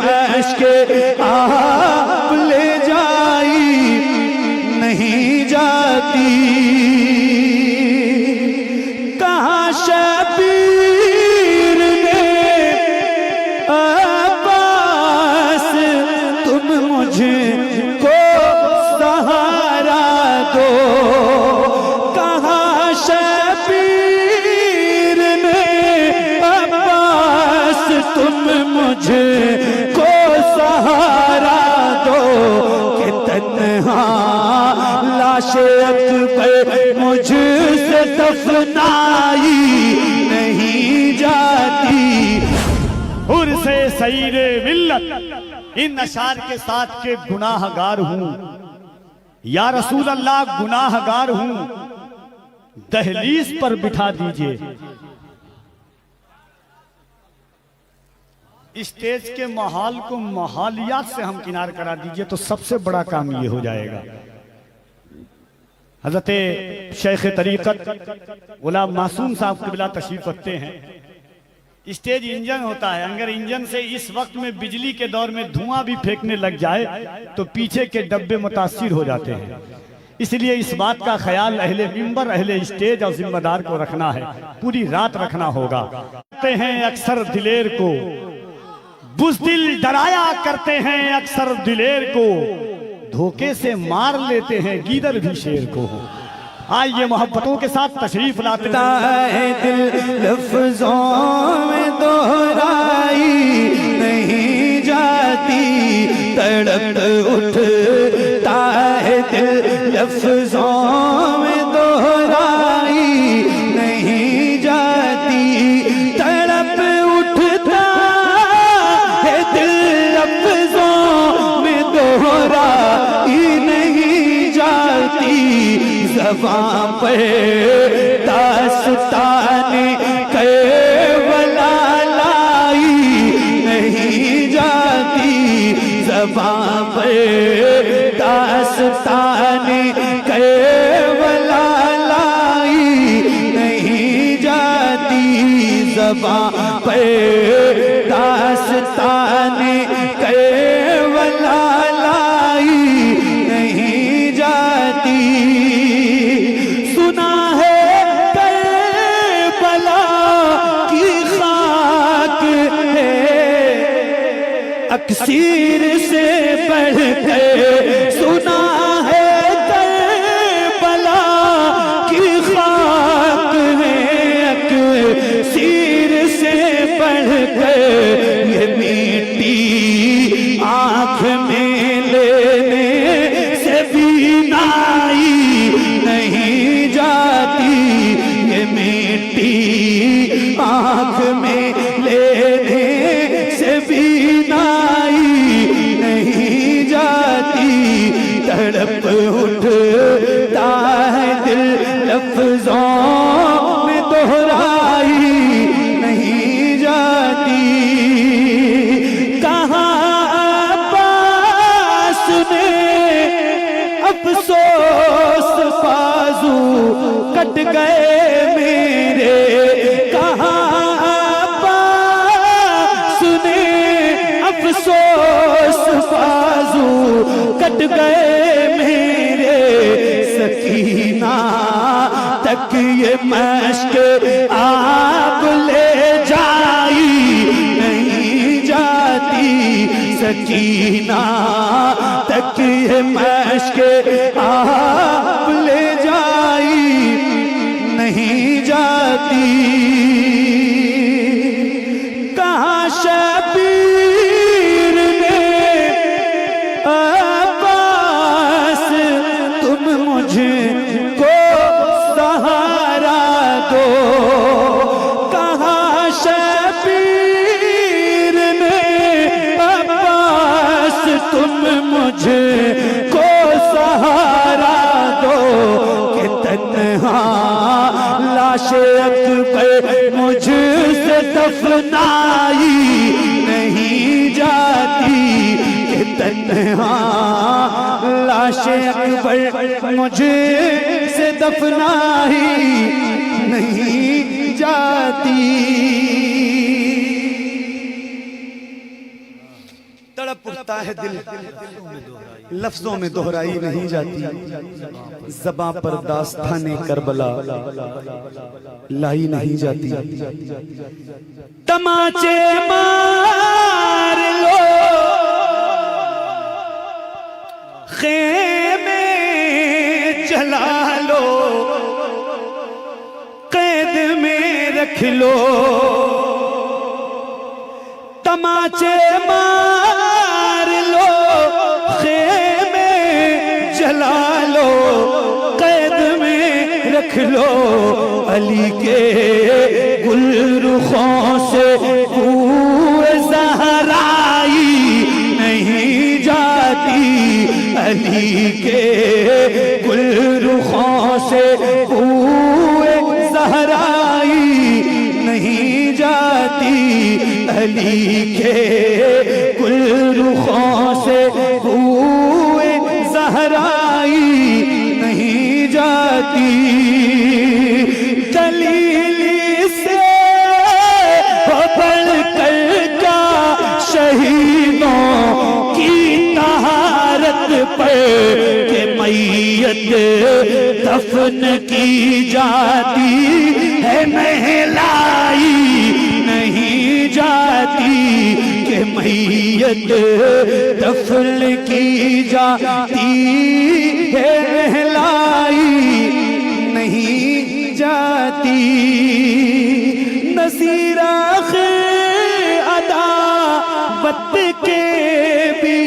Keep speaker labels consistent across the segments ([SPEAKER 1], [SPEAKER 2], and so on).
[SPEAKER 1] مشق آپ لے جائی نہیں جاتی، کہاں شبیر نے عباس تم مجھے کو سہارا دو، کہاں شبیر نے عباس تم مجھے کو سہارا دو، کہ تنہا لاش اکبر مجھ سے دفنائی نہیں جاتی۔
[SPEAKER 2] عرس سعید ملت ان اشعار کے ساتھ کہ گناہ گار ہوں یا رسول اللہ، گناہ گار ہوں، دہلیز پر بٹھا دیجئے، اسٹیج کے ماحول کو ماحولیات سے ہم کنار کرا دیجئے تو سب سے بڑا کام یہ ہو جائے گا۔ حضرت شیخ طریقت غلام معصوم صاحب قبلہ تشریف رکھتے ہیں۔ اسٹیج انجن ہوتا ہے، اگر انجن سے اس وقت میں بجلی کے دور میں دھواں بھی پھینکنے لگ جائے تو پیچھے کے ڈبے متاثر ہو جاتے ہیں، اس لیے اس بات کا خیال اہل منبر، اہل اسٹیج اور ذمہ دار کو رکھنا ہے، پوری رات رکھنا ہوگا۔ کہتے ہیں اکثر دلیر کو بزدل ڈرایا کرتے ہیں، اکثر دلیر کو دھوکے سے مار لیتے ہیں، گیدڑ بھی شیر کو۔ آئیے محبتوں کے ساتھ تشریف لاتے
[SPEAKER 1] ہے دل لفظوں میں دہرائی نہیں جاتی، تڑپ اٹھتا ہے دل لفظوں میں دہرائی نہیں جاتی، تڑپ اٹھتا ہے دل لفظوں میں دہرائی نہیں جاتی، زبان پہ داستان کربلا لائی نہیں جاتی، زبان پہ داستان کربلا لائی نہیں جاتی، زبان پہ داستان کربلا لائی نہیں جاتی۔ سنا ہے کربلا کی خاک ہے اکسیر سے بڑھ کر، سنا ہے کربلا کی خاک ہے اکسیر سے بڑھ کر، یہ میٹھی آنکھ میں لینے سے بینائی نہیں جاتی، یہ میٹھی آنکھ میں لینے سے بینائی نہیں جاتی، تڑپ اٹھتا ہے دل لفظوں میں دہرائی نہیں جاتی، کہاں عباس نے افسوس بازو کٹ گئے میرے، کہاں عباس نے افسوس بازو کٹ گئے میرے، سکینہ تک یہ مشق آپ لے جائی نہیں جاتی، سکینہ تک یہ مشق آپ لے جائی نہیں جاتی، کہاں شبیر نے عباس تم مجھے کو سہارا دو، کہاں شبیر نے عباس تم مجھے کو سہارا دو، کہ تنہا لاش اکبر مجھ سے دفنائی نہیں جاتی، کہ تنہا لاش اکبر مجھ سے دفنائی نہیں جاتی۔ تڑپ اٹھتا ہے دل لفظوں میں دہرائی نہیں جاتی زباں پر داستان کربلا لائی نہیں جاتی تماچے مار لو خیمے جلا لو قید میں رکھ لو تماچے مار لو خیمے جلا لو قید میں رکھ لو علی کے گل رخوں سے بوئے زہرائی نہیں جاتی علی کے گل رخوں سے بوئے زہرائی نہیں جاتی علی کے گل رخوں سے بوئے زہرائی نہیں جاتی دلیلی سے بڑھ کر کا شہیدوں کی طہارت پر کہ میت دفن کی جاتی ہے نہلائی نہیں جاتی کہ میت دفن کی جاتی ہے نہلائی نہیں جاتی نصیر آخر عداوت کے بھی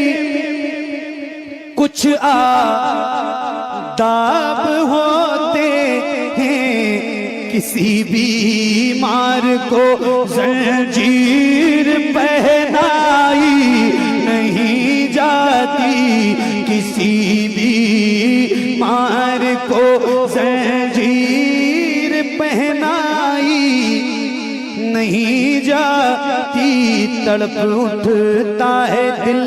[SPEAKER 1] کچھ آداب ہوتے ہیں کسی بیمار کو زنجیر پہنائی نہیں جاتی کسی بیمار کو زنجیر پہنائی نہیں جاتی تڑپ اٹھتا ہے دل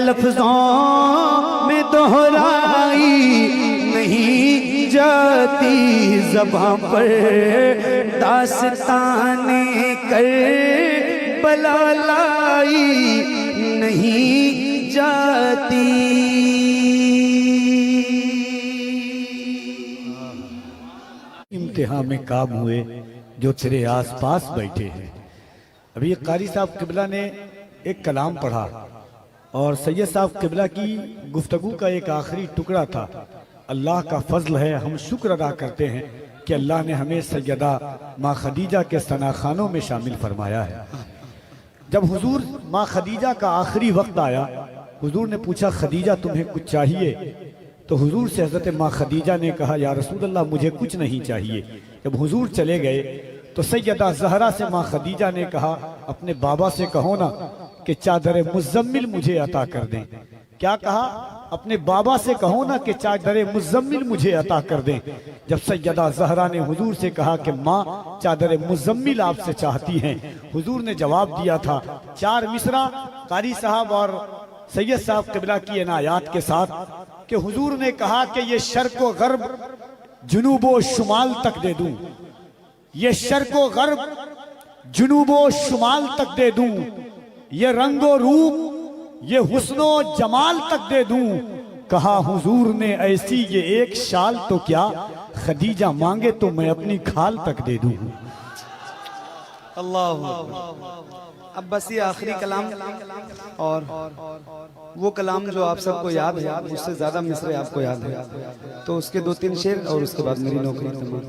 [SPEAKER 1] لفظوں میں دہرائی نہیں جاتی زباں پر داستان کربلا لائی نہیں جاتی
[SPEAKER 2] امتحان میں کام ہوئے جو تیرے آس پاس بیٹھے ہیں. ابھی قاری صاحب قبلہ نے ایک کلام پڑھا اور سید صاحب قبلہ کی گفتگو کا ایک آخری ٹکڑا تھا. اللہ کا فضل ہے، ہم شکر ادا کرتے ہیں کہ اللہ نے ہمیں سیدہ ماں خدیجہ کے ثناخانوں میں شامل فرمایا ہے. جب حضور ماں خدیجہ کا آخری وقت آیا، حضور نے پوچھا خدیجہ تمہیں کچھ چاہیے؟ تو حضور سے حضرت ماں خدیجہ نے کہا یا رسول اللہ مجھے کچھ نہیں چاہیے. جب حضور چلے گئے تو سیدہ زہرا سے ماں خدیجہ نے کہا اپنے بابا سے کہو نا کہ چادر مزمل مجھے عطا کر دیں. کیا کہا؟ اپنے بابا سے کہو نا کہ چادر مزمل مجھے عطا کر دیں. جب سیدہ زہرا نے حضور سے کہا کہ ماں چادر مزمل آپ سے چاہتی ہیں، حضور نے جواب دیا تھا 4 مصرع قاری صاحب اور سید صاحب قبلہ کی عنایات کے ساتھ کہ حضور نے کہا کہ یہ شرق و غرب جنوب و شمال تک دے دوں، یہ شرق و غرب جنوب و شمال تک دے دوں، یہ رنگ و روپ یہ حسن و جمال تک دے دوں. کہا حضور نے ایسی یہ ایک شال تو کیا خدیجہ مانگے تو میں اپنی کھال تک دے دوں.
[SPEAKER 1] اللہ اب بس یہ آخری کلام اور وہ کلام جو آپ سب کو یاد ہے اس سے زیادہ مصرے آپ کو یاد ہے تو اس کے 2-3 شعر اور اس کے بعد میری نوکری تمام.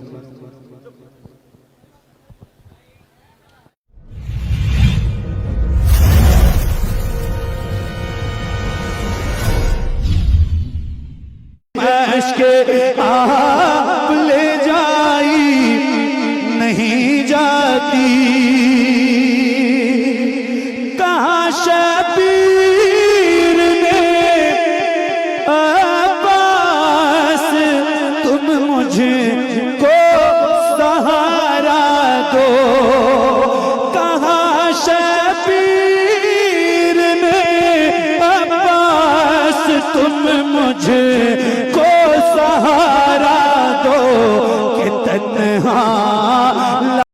[SPEAKER 1] آپ لے جائی نہیں جاتی کہاں شبیر نے عباس تم مجھے کو سہارا دو کہاں شبیر نے عباس تم مجھے کو سہارا دو کہ تنہا